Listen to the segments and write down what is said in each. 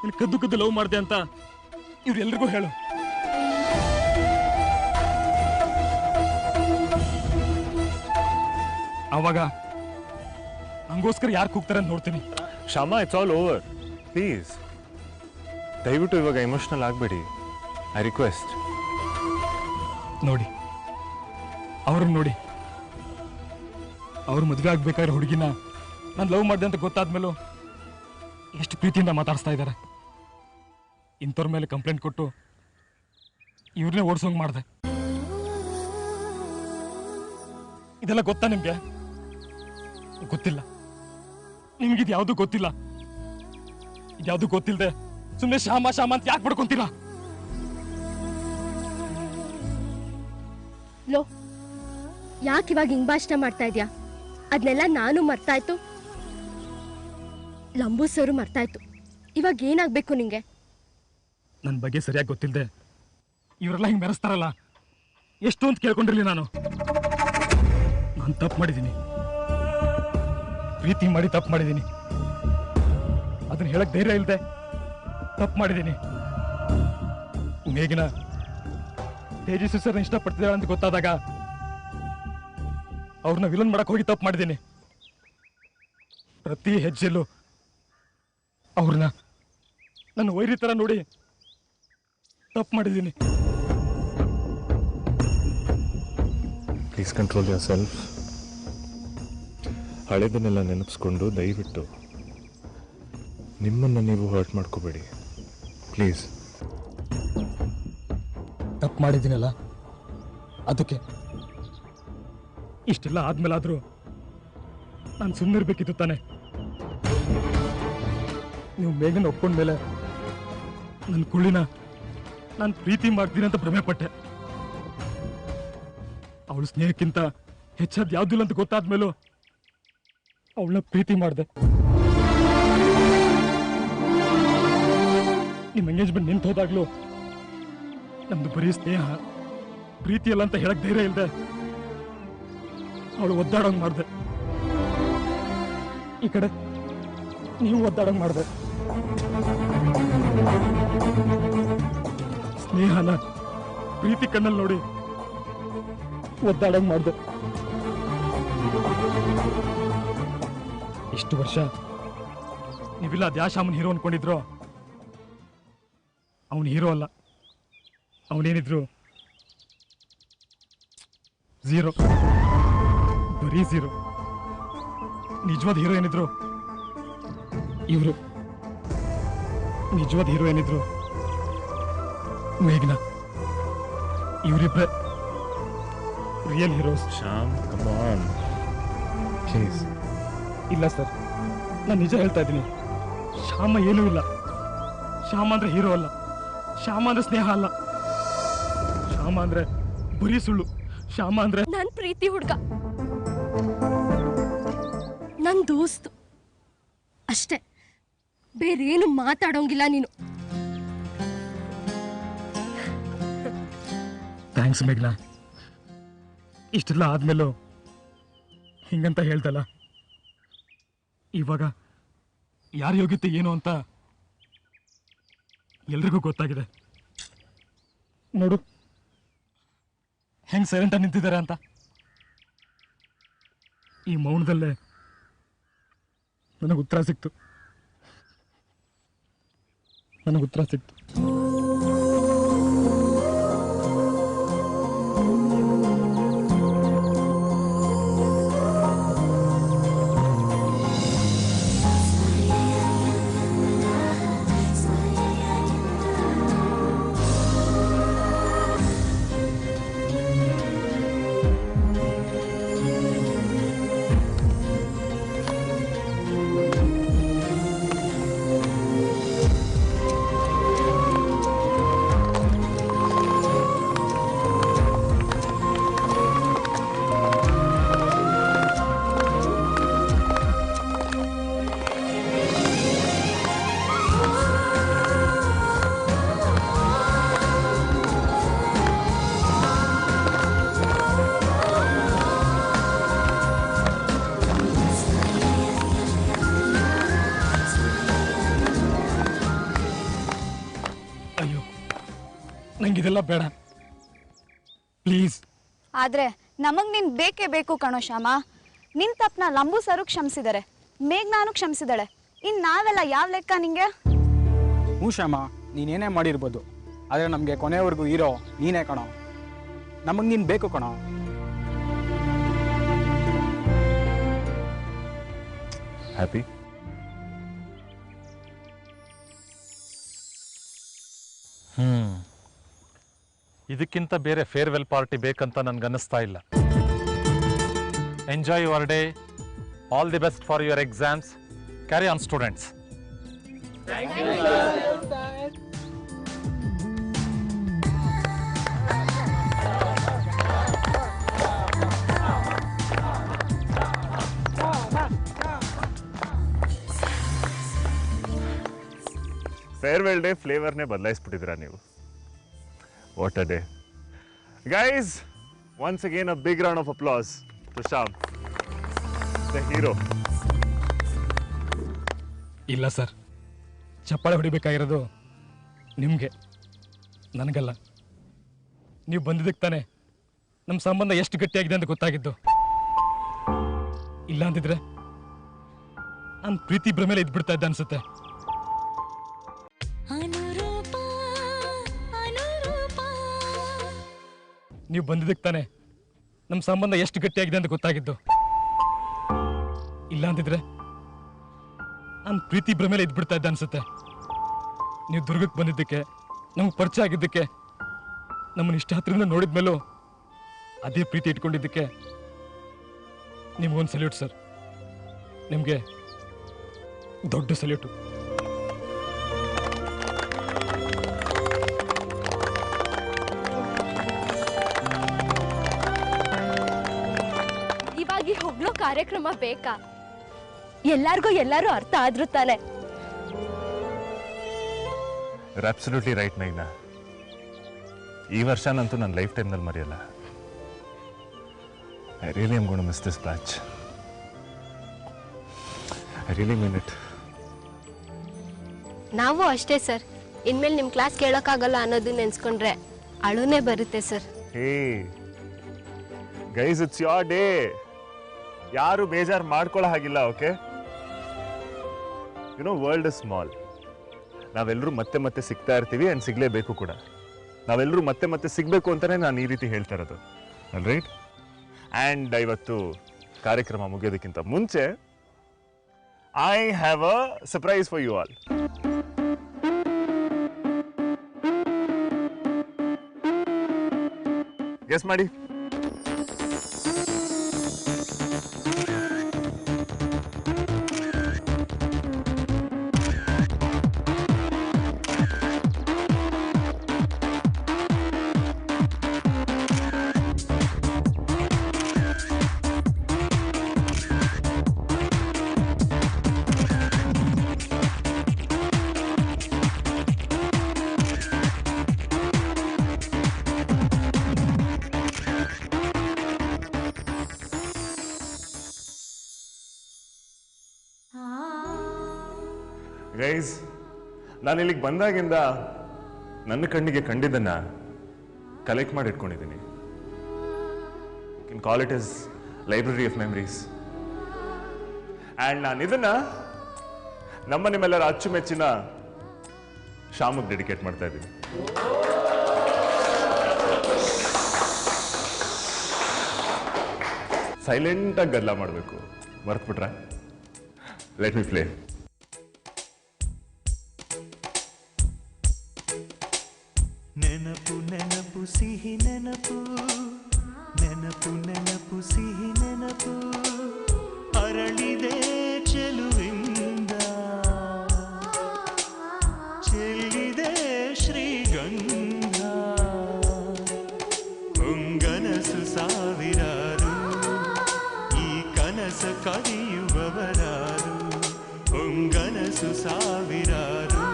ನೀನು ಕದ್ದು ಕದ್ದು ಲವ್ ಮಾಡಿದೆ ಅಂತ ಇವ್ರೆಲ್ರಿಗೂ ಹೇಳು. ಆವಾಗ ನಂಗೋಸ್ಕರ ಯಾರು ಕೂಗ್ತಾರೆ ಅಂತ ನೋಡ್ತೀನಿ. Shyam, it's all over. Please ದಯವಿಟ್ಟು ಇವಾಗ ಎಮೋಷನಲ್ ಆಗಬೇಡಿ. I request. ನೋಡಿ, ಅವ್ರನ್ನ ನೋಡಿ. ಅವ್ರು ಮದುವೆ ಆಗ್ಬೇಕಾದ್ರೆ ಹುಡುಗಿನ ನಾನು ಲವ್ ಮಾಡಿದೆ ಅಂತ ಗೊತ್ತಾದ್ಮೇಲೂ ಎಷ್ಟು ಪ್ರೀತಿಯಿಂದ ಮಾತಾಡಿಸ್ತಾ ಇದ್ದಾರೆ. ಇಂಥವ್ರ ಮೇಲೆ ಕಂಪ್ಲೇಂಟ್ ಕೊಟ್ಟು ಇವ್ರನ್ನೇ ಓಡಿಸೋಂಗ್ ಮಾಡಿದೆ. ಇದೆಲ್ಲ ಗೊತ್ತಾ ನಿಮ್ಗೆ? ಗೊತ್ತಿಲ್ಲ. ನಿಮ್ಗಿದು ಯಾವುದು ಗೊತ್ತಿಲ್ಲ. ಇದ್ಯಾವುದು ಗೊತ್ತಿಲ್ಲದೆ ಸುಮ್ಮನೆ ಶ್ಯಾಮ ಶ್ಯಾಮ ಅಂತ ಯಾಕೆ ಪಡ್ಕೊಂತೀರಾ? ಲೋ, ಯಾಕೆ ಇವಾಗ ಹಿಂಗ್ ಭಾಷಣ ಮಾಡ್ತಾ ಇದ್ಯಾ? ಅದನ್ನೆಲ್ಲ ನಾನು ಮರ್ತಾಯ್ತು, ಲಂಬು ಸರು ಮರ್ತಾಯ್ತು. ಇವಾಗ ಏನಾಗ್ಬೇಕು ನಿಂಗೆ? ನನ್ನ ಬಗ್ಗೆ ಸರಿಯಾಗಿ ಗೊತ್ತಿಲ್ಲದೆ ಇವರೆಲ್ಲ ಹಿಂಗೆ ಮೆರೆಸ್ತಾರಲ್ಲ, ಎಷ್ಟು ಅಂತ ಕೇಳ್ಕೊಂಡಿರ್ಲಿ. ನಾನು ತಪ್ಪು ಮಾಡಿದ್ದೀನಿ, ಪ್ರೀತಿ ಮಾಡಿ ತಪ್ಪು ಮಾಡಿದ್ದೀನಿ. ಅದನ್ನ ಹೇಳಕ್ ಧೈರ್ಯ ಇಲ್ಲದೆ ತಪ್ಪು ಮಾಡಿದ್ದೀನಿ. ಮೇಘನ ತೇಜಸ್ವಿ ಸರ್ನ ಇಷ್ಟಪಡ್ತಿದ್ದಾಳೆ ಅಂತ ಗೊತ್ತಾದಾಗ ಅವ್ರನ್ನ ವಿಲನ್ ಮಾಡಕ್ ಹೋಗಿ ತಪ್ಪು ಮಾಡಿದ್ದೀನಿ. ಪ್ರತಿ ಹೆಜ್ಜೆಲ್ಲೂ ಅವ್ರನ್ನ ನನ್ನ ವೈರಿ ತರ ನೋಡಿ ತಪ್ಪು ಮಾಡಿದ್ದೀನಿ. Please control yourself. ಹಳೆದನ್ನೆಲ್ಲ ನೆನಪಿಸ್ಕೊಂಡು ದಯವಿಟ್ಟು ನಿಮ್ಮನ್ನು ನೀವು ಹರ್ಟ್ ಮಾಡ್ಕೋಬೇಡಿ ಪ್ಲೀಸ್. ತಪ್ಪು ಮಾಡಿದ್ದೀನಲ್ಲ, ಅದಕ್ಕೆ ಇಷ್ಟೆಲ್ಲ ಆದ್ಮೇಲಾದ್ರೂ ನಾನು ಸುಮ್ಮನಿರ್ಬೇಕಿತ್ತು ತಾನೆ. ನೀವು ಮೇಘನ ಒಪ್ಕೊಂಡ್ಮೇಲೆ ನನ್ನ ಕುಳ್ಳಿನ ನಾನು ಪ್ರೀತಿ ಮಾಡ್ತೀನಿ ಅಂತ ಭ್ರಮೆ ಪಟ್ಟೆ. ಅವಳು ಸ್ನೇಹಕ್ಕಿಂತ ಹೆಚ್ಚಾದ್ ಯಾವ್ದಿಲ್ಲ ಅಂತ ಗೊತ್ತಾದ್ಮೇಲೂ ಅವಳನ್ನ ಪ್ರೀತಿ ಮಾಡಿದೆ. ನಿಮ್ಮ ಎಂಗೇಜ್ಮೆಂಟ್ ನಿಂತು ಹೋದಾಗ್ಲೂ ನಮ್ದು ಬರೀ ಸ್ನೇಹ ಪ್ರೀತಿ ಅಲ್ಲ ಅಂತ ಹೇಳಕ್ ಧೈರ್ಯ ಇಲ್ಲದೆ ಅವಳು ಒದ್ದಾಡೋಂಗ್ ಮಾಡಿದೆ. ಈ ಕಡೆ ನೀವು ಒದ್ದಾಡೋಂಗ್ ಮಾಡಿದೆ. ಸ್ನೇಹನ ಪ್ರೀತಿ ಕಣ್ಣಲ್ಲಿ ನೋಡಿ ಒದ್ದಾಡೋಂಗ್ ಮಾಡಿದೆ. ಇಷ್ಟು ವರ್ಷ ನೀವಿಲ್ಲ ದ್ಯಾಶಾಮನ್ ಹೀರೋ ಅನ್ಕೊಂಡಿದ್ರು. ಅವನು ಹೀರೋ ಅಲ್ಲ, ಅವನೇನಿದ್ರು ಝೀರೋ, ಬರೀ ಝೀರೋ. ನಿಜವಾದ ಹೀರೋ ಏನಿದ್ರು ಇವರು, ನಿಜವಾದ ಹೀರೋ ಏನಿದ್ರು ಮೇಘ್ನ. ಇವರಿಬ್ಬರೇ real heroes. Shyam, come on please. ಇಲ್ಲ ಸರ್, ನಾನು ನಿಜ ಹೇಳ್ತಾ ಇದ್ದೀನಿ. ಶ್ಯಾಮ ಏನೂ ಇಲ್ಲ. ಶ್ಯಾಮ ಅಂದ್ರೆ ಹೀರೋ ಅಲ್ಲ, ಶ್ಯಾಮ ಅಂದ್ರೆ ಸ್ನೇಹ ಅಲ್ಲ, ಶ್ಯಾಮ ಅಂದ್ರೆ ಬರೀ ಸುಳ್ಳು. ಶ್ಯಾಮ ಅಂದ್ರೆ ನನ್ ಪ್ರೀತಿ ಹುಡ್ಗ, ನನ್ ದೋಸ್ತು ಅಷ್ಟೇ, ಬೇರೇನು ಮಾತಾಡೋಂಗಿಲ್ಲ ನೀನು. ಥ್ಯಾಂಕ್ಸ್ ಮೇಘ್ನಾ. ಇಷ್ಟೆಲ್ಲ ಆದ್ಮೇಲೂ ಹಿಂಗಂತ ಹೇಳ್ದಲ್ಲ, ಇವಾಗ ಯಾರ ಯೋಗ್ಯತೆ ಏನು ಅಂತ ಎಲ್ರಿಗೂ ಗೊತ್ತಾಗಿದೆ. ನೋಡು ಹೆಂಗ್ ಸೈಲೆಂಟಾಗಿ ನಿಂತಿದ್ದಾರೆ ಅಂತ. ಈ ಮೌನದಲ್ಲೇ ನನಗೆ ಉತ್ತರ ಸಿಕ್ತು. ನಂಗಿದೆಲ್ಲ ಬೇಡ ಪ್ಲೀಸ್. ಆದ್ರೆ ನಮಗ್ ನೀನ್ ಬೇಕೇ ಬೇಕು ಕಣೋ ಶ್ಯಾಮ. ನಿನ್ ತಪ್ಪನ ಲಂಬು ಸರು ಕ್ಷಮಿಸಿದಾರೆ, ಮೇಘ್ನಾನು ಕ್ಷಮಿಸಿದಾಳೆ. ಇನ್ ನಾವೆಲ್ಲ ಯಾವ ಲೆಕ್ಕ ನಿಂಗೆ? ಹ್ಞೂ ಶ್ಯಾಮ, ನೀನೇನೇ ಮಾಡಿರ್ಬೋದು, ಆದರೆ ನಮಗೆ ಕೊನೆಯವರೆಗೂ ಹೀರೋ ನೀನೇ ಕಣೋ. ನಮಗೆ ನೀನು ಬೇಕು ಕಣೋ. ಹ್ಯಾಪಿ? ಇದಕ್ಕಿಂತ ಬೇರೆ ಫೇರ್ವೆಲ್ ಪಾರ್ಟಿ ಬೇಕಂತ ನನ್ಗನ್ನಿಸ್ತಾ ಇಲ್ಲ. Enjoy your day. All the best for your exams. Carry on students. Farewell day ಫ್ಲೇವರ್ನೇ ಬದಲಾಯಿಸ್ಬಿಟ್ಟಿದ್ದೀರಾ ನೀವು. What a day guys. Once again a big round of applause to Shyam, the hero. ಇಲ್ಲ sir, ಚಪ್ಪಾಳೆ ಹೊಡಿಬೇಕಾಗಿರೋದು ನಿಮಗೆ, ನನಗಲ್ಲ. ನೀವು ಬಂದಿದ್ದಕ್ಕೆ ತಾನೆ ನಮ್ಮ ಸಂಬಂಧ ಎಷ್ಟು ಗಟ್ಟಿಯಾಗಿದೆ ಅಂತ ಗೊತ್ತಾಗಿದ್ದು. ಇಲ್ಲ ಅಂತಿದ್ರೆ ನಾನು ಪ್ರೀತಿ ಭ್ರಮೇಲೆ ಇದ್ಬಿಡ್ತಾ ಇದ್ದೆ ಅನ್ಸುತ್ತೆ. ನೀವು ಬಂದಿದ್ದಕ್ಕೆ ತಾನೆ ನಮ್ಮ ಸಂಬಂಧ ಎಷ್ಟು ಗಟ್ಟಿಯಾಗಿದೆ ಅಂತ ಗೊತ್ತಾಗಿದ್ದು. ಇಲ್ಲ ಅಂತಿದ್ರೆ ನಾನು ಪ್ರೀತಿ ಭ್ರಮೇಲೆ ಇದ್ಬಿಡ್ತಾ ಇದ್ದೆ ಅನ್ಸುತ್ತೆ. ನೀವು ದುರ್ಗಕ್ಕೆ ಬಂದಿದ್ದಕ್ಕೆ, ನಮ್ಗೆ ಪರಿಚಯ ಆಗಿದ್ದಕ್ಕೆ, ನಮ್ಮನ್ನ ಇಷ್ಟ ಹತ್ರದಿಂದ ನೋಡಿದ್ಮೇಲೂ ಅದೇ ಪ್ರೀತಿ ಇಟ್ಕೊಂಡಿದ್ದಕ್ಕೆ ನಿಮ್ಗೊಂದು ಸಲ್ಯೂಟ್ ಸರ್. ನಿಮಗೆ ದೊಡ್ಡ ಸಲ್ಯೂಟು. ಇವಾಗ ಹೊಗ್ಳೋ ಕಾರ್ಯಕ್ರಮ ಬೇಕಾ? ಎಲ್ಲಾರ್ಗೂ ಎಲ್ಲರೂ ಅರ್ಥ ಆದ್ರೂ ತಾನೆ. ಅಬ್ಸಲ್ಯೂಟ್ಲಿ ರೈಟ್ ಮೇಘ್ನಾ. ಈ ವರ್ಷನಂತೂ ನನ್ನ ಲೈಫ್ ಟೈಮ್ನಲ್ಲಿ ಮರೆಯಲ್ಲ. I really am gonna miss this batch. I really mean it. ನಾವು ಅಷ್ಟೇ ಸರ್. ಇನ್ಮೇಲೆ ನಿಮ್ಮ ಕ್ಲಾಸ್ ಕೇಳೋಕ್ಕಾಗಲ್ಲ ಅನ್ನೋದು ನೆನ್ಸ್ಕೊಂಡ್ರೆ ಅಳುನೇ ಬರುತ್ತೆ sir. Hey guys, it's your day. ಯಾರು ಬೇಜಾರು ಮಾಡ್ಕೊಳ್ಳೋ ಹಾಗಿಲ್ಲ. Okay, you know world is small. ನಾವೆಲ್ಲರೂ ಮತ್ತೆ ಮತ್ತೆ ಸಿಗ್ತಾ ಇರ್ತೀವಿ ಆ್ಯಂಡ್ ಸಿಗಲೇಬೇಕು ಕೂಡ. ನಾವೆಲ್ಲರೂ ಮತ್ತೆ ಮತ್ತೆ ಸಿಗಬೇಕು ಅಂತಲೇ ನಾನು ಈ ರೀತಿ ಹೇಳ್ತಾ ಇರೋದು, ಅಲ್ ರೈಟ್? ಆ್ಯಂಡ್ ಇವತ್ತು ಕಾರ್ಯಕ್ರಮ ಮುಗಿಯೋದಕ್ಕಿಂತ ಮುಂಚೆ I have a surprise for you all. Guess ಮಾಡಿ. ಗೈಸ್, ನಾನು ಇಲ್ಲಿಗೆ ಬಂದಾಗಿಂದ ನನ್ನ ಕಣ್ಣಿಗೆ ಕಂಡಿದ್ದನ್ನ ಕಲೆಕ್ಟ್ ಮಾಡಿ ಇಟ್ಕೊಂಡಿದ್ದೀನಿ. You can call it is library of memories. And ನಾನು ಇದನ್ನ ನಿಮ್ಮೆಲ್ಲರ ಅಚ್ಚುಮೆಚ್ಚಿನ ಶ್ಯಾಮಿಗೆ ಡೆಡಿಕೇಟ್ ಮಾಡ್ತಾ ಇದ್ದೀನಿ. ಸೈಲೆಂಟಾಗಿ ಗದ್ದಲ ಮಾಡಬೇಕು, ಮರ್ತ್ಬಿಟ್ರೆ. Let me play. ನೆನಪು ನೆನಪು ಸಿಹಿ ನೆನಪು, ನೆನಪು ನೆನಪು ಸಿಹಿ ನೆನಪು, ಅರಳಿದೆ ಚೆಲುವಿಂದ, ಚೆಲ್ಲಿದೆ ಶ್ರೀಗಂಧ. ಹೊಂಗನಸು ಸಾವಿರಾರು, ಈ ಕನಸ ಕದಿಯುವವರಾರು. ಹೊಂಗನಸು ಸಾವಿರಾರು,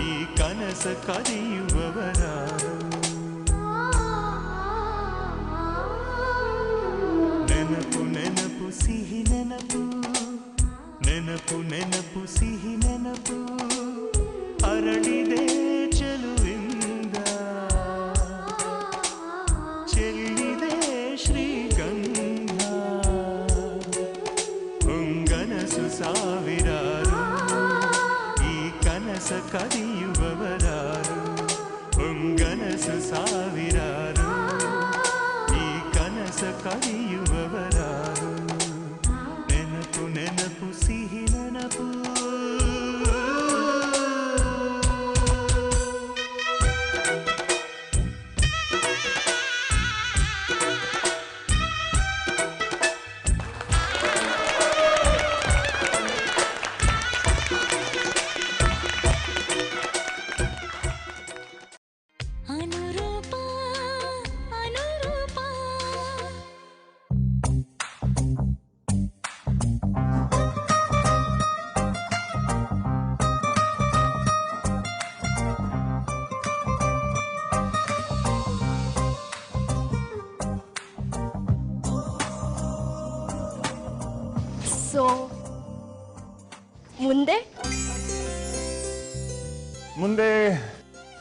ಈ ಕನಸ ಕದಿಯುವವರಾರು. ನೆನಪು ನೆನಪು ಸಿಹಿ ನೆನಪು, ನೆನಪು ನೆನಪು ಸಿಹಿ ನೆನಪು, ಅರಳಿದೆ ಚೆಲುವಿಂದ. ಕನಸ ಕದಿಯುವವರಾರು ಹೊಂಗನಸು ಸಾವಿರಾರು ಈ ಕನಸ ಕದಿಯುವವರಾರು ನೆನಪು ನೆನಪು ಸಿಹಿ ನೆನಪು ಸೊ ಮುಂದೆ ಮುಂದೆ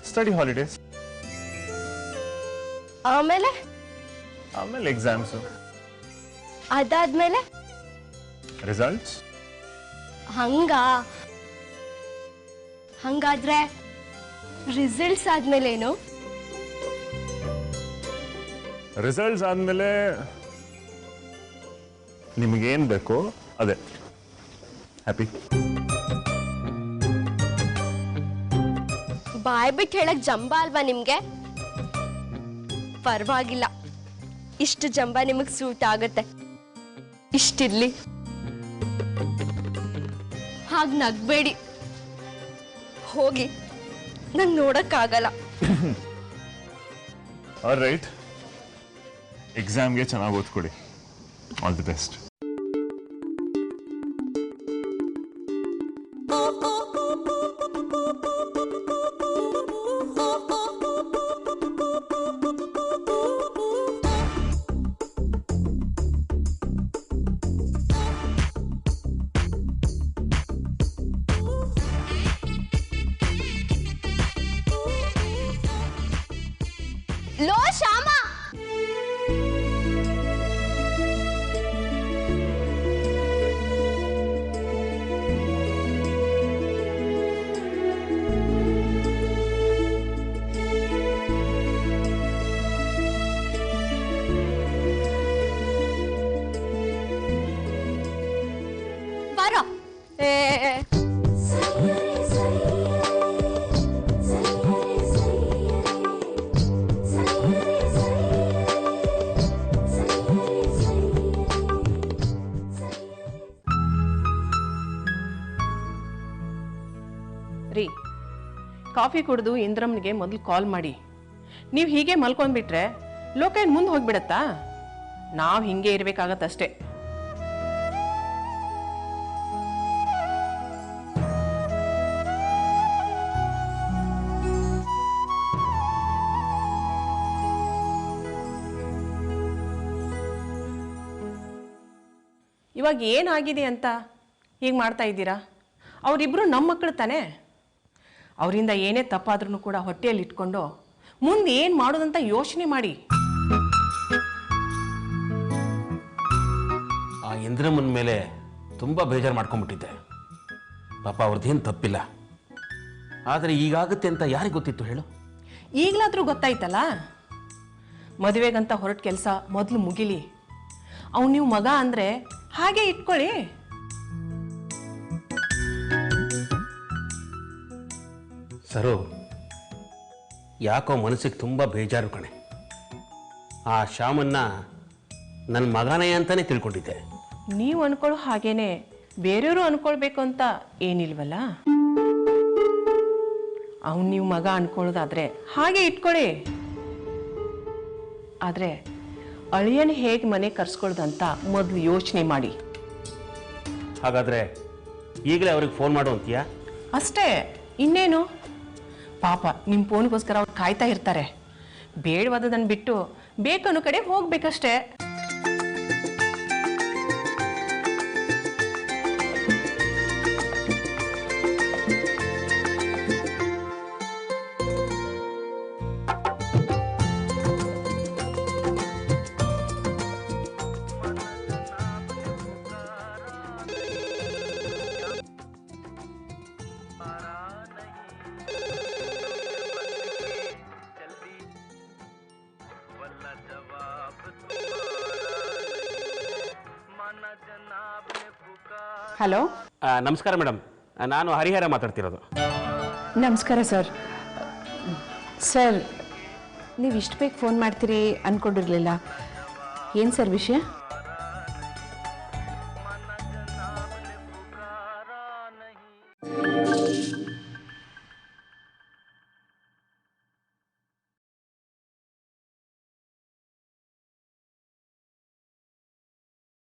ಸ್ಟಡಿ ಹಾಲಿಡೇಸ್, ಆಮೇಲೆ ಆಮೇಲೆ ಎಕ್ಸಾಮ್ಸು, ಅದಾದ್ಮೇಲೆ ರಿಸಲ್ಟ್ಸ್. ಹಂಗಾದ್ರೆ ರಿಸಲ್ಟ್ಸ್ ಆದ್ಮೇಲೆ ಏನು? ರಿಸಲ್ಟ್ಸ್ ಆದಮೇಲೆ ನಿಮಗೇನು ಬೇಕೋ ಅದೇ. ಹ್ಯಾಪಿ. ಬಾಯ್ ಬಿಟ್ಟು ಹೇಳಕ್ ಜಂಬ ಅಲ್ವಾ ನಿಮ್ಗೆ? ಪರವಾಗಿಲ್ಲ, ಇಷ್ಟು ಜಂಬ ನಿಮಗ್ ಸೂಟ್ ಆಗುತ್ತೆ. ಇಷ್ಟಿರ್ಲಿ. ಹಾಗೆ ನಗ್ಬೇಡಿ, ಹೋಗಿ, ನಂಗೆ ನೋಡಕ್ಕಾಗಲ್ಲ. ಆಲ್ ರೈಟ್, ಎಕ್ಸಾಮ್ಗೆ ಚೆನ್ನಾಗಿ ಓದ್ಕೊಡಿ. All the best. ಲೋ ಶ್ಯಾಮ, ಬರೋ. ರೀ, ಕಾಫಿ ಕುಡಿದು ಇಂದ್ರಮ್ನಿಗೆ ಮೊದಲು ಕಾಲ್ ಮಾಡಿ. ನೀವು ಹೀಗೆ ಮಲ್ಕೊಂಡ್ಬಿಟ್ರೆ ಲೋಕ ಏನು ಮುಂದೆ ಹೋಗ್ಬಿಡತ್ತಾ? ನಾವು ಹಿಂಗೆ ಇರಬೇಕಾಗತ್ತಷ್ಟೇ. ಇವಾಗ ಏನಾಗಿದೆ ಅಂತ ಹೀಗೆ ಮಾಡ್ತಾ ಇದ್ದೀರಾ? ಅವರಿಬ್ಬರು ನಮ್ಮ ಮಕ್ಕಳು ತಾನೇ. ಅವರಿಂದ ಏನೇ ತಪ್ಪಾದ್ರೂ ಕೂಡ ಹೊಟ್ಟೆಯಲ್ಲಿ ಇಟ್ಕೊಂಡು ಮುಂದೆ ಏನು ಮಾಡೋದಂತ ಯೋಚನೆ ಮಾಡಿ. ಆ ಇಂದ್ರಮ್ಮನ ಮೇಲೆ ತುಂಬ ಬೇಜಾರು ಮಾಡ್ಕೊಂಡ್ಬಿಟ್ಟಿದ್ದೆ. ಪಾಪ ಅವ್ರದ್ದೇನು ತಪ್ಪಿಲ್ಲ. ಆದರೆ ಈಗಾಗುತ್ತೆ ಅಂತ ಯಾರಿಗೆ ಗೊತ್ತಿತ್ತು ಹೇಳು? ಈಗಲಾದರೂ ಗೊತ್ತಾಯ್ತಲ್ಲ. ಮದುವೆಗಂತ ಹೊರಟ ಕೆಲಸ ಮೊದಲು ಮುಗಿಲಿ. ಅವ್ನು ನೀವು ಮಗ ಅಂದರೆ ಹಾಗೆ ಇಟ್ಕೊಳ್ಳಿ. ಸರು, ಯಾಕೋ ಮನಸ್ಸಿಗೆ ತುಂಬ ಬೇಜಾರು ಕಣೆ. ಆ ಶ್ಯಾಮನ್ನ ನನ್ನ ಮಗನೇ ಅಂತಲೇ ತಿಳ್ಕೊಂಡಿದ್ದೆ. ನೀವು ಅನ್ಕೊಳ್ಳೋ ಹಾಗೇನೆ ಬೇರೆಯವರು ಅನ್ಕೊಳ್ಬೇಕು ಅಂತ ಏನಿಲ್ವಲ್ಲ. ಅವ್ನು ನೀವು ಮಗ ಅನ್ಕೊಳ್ಳೋದಾದ್ರೆ ಹಾಗೆ ಇಟ್ಕೊಳ್ಳಿ. ಆದರೆ ಅಳಿಯನ ಹೇಗೆ ಮನೆ ಕರ್ಸ್ಕೊಳ್ಳೋದಂತ ಮೊದಲು ಯೋಚನೆ ಮಾಡಿ. ಹಾಗಾದರೆ ಈಗಲೇ ಅವ್ರಿಗೆ ಫೋನ್ ಮಾಡು ಅಂತೀಯಾ? ಅಷ್ಟೇ, ಇನ್ನೇನು. ಪಾಪ ನಿಮ್ಮ ಫೋನ್ಗೋಸ್ಕರ ಅವ್ರು ಕಾಯ್ತಾ ಇರ್ತಾರೆ. ಬೇಡವಾದದನ್ನು ಬಿಟ್ಟು ಬೇಕನ್ನೋ ಕಡೆ ಹೋಗ್ಬೇಕಷ್ಟೇ. ಹಲೋ. ನಮಸ್ಕಾರ ಮೇಡಮ್, ನಾನು ಹರಿಹರ ಮಾತಾಡ್ತಿರೋದು. ನಮಸ್ಕಾರ ಸರ್. ಸರ್, ನೀವು ಇಷ್ಟು ಬೇಗ ಫೋನ್ ಮಾಡ್ತೀರಿ ಅಂದ್ಕೊಂಡಿರಲಿಲ್ಲ. ಏನು ಸರ್ ವಿಷಯ?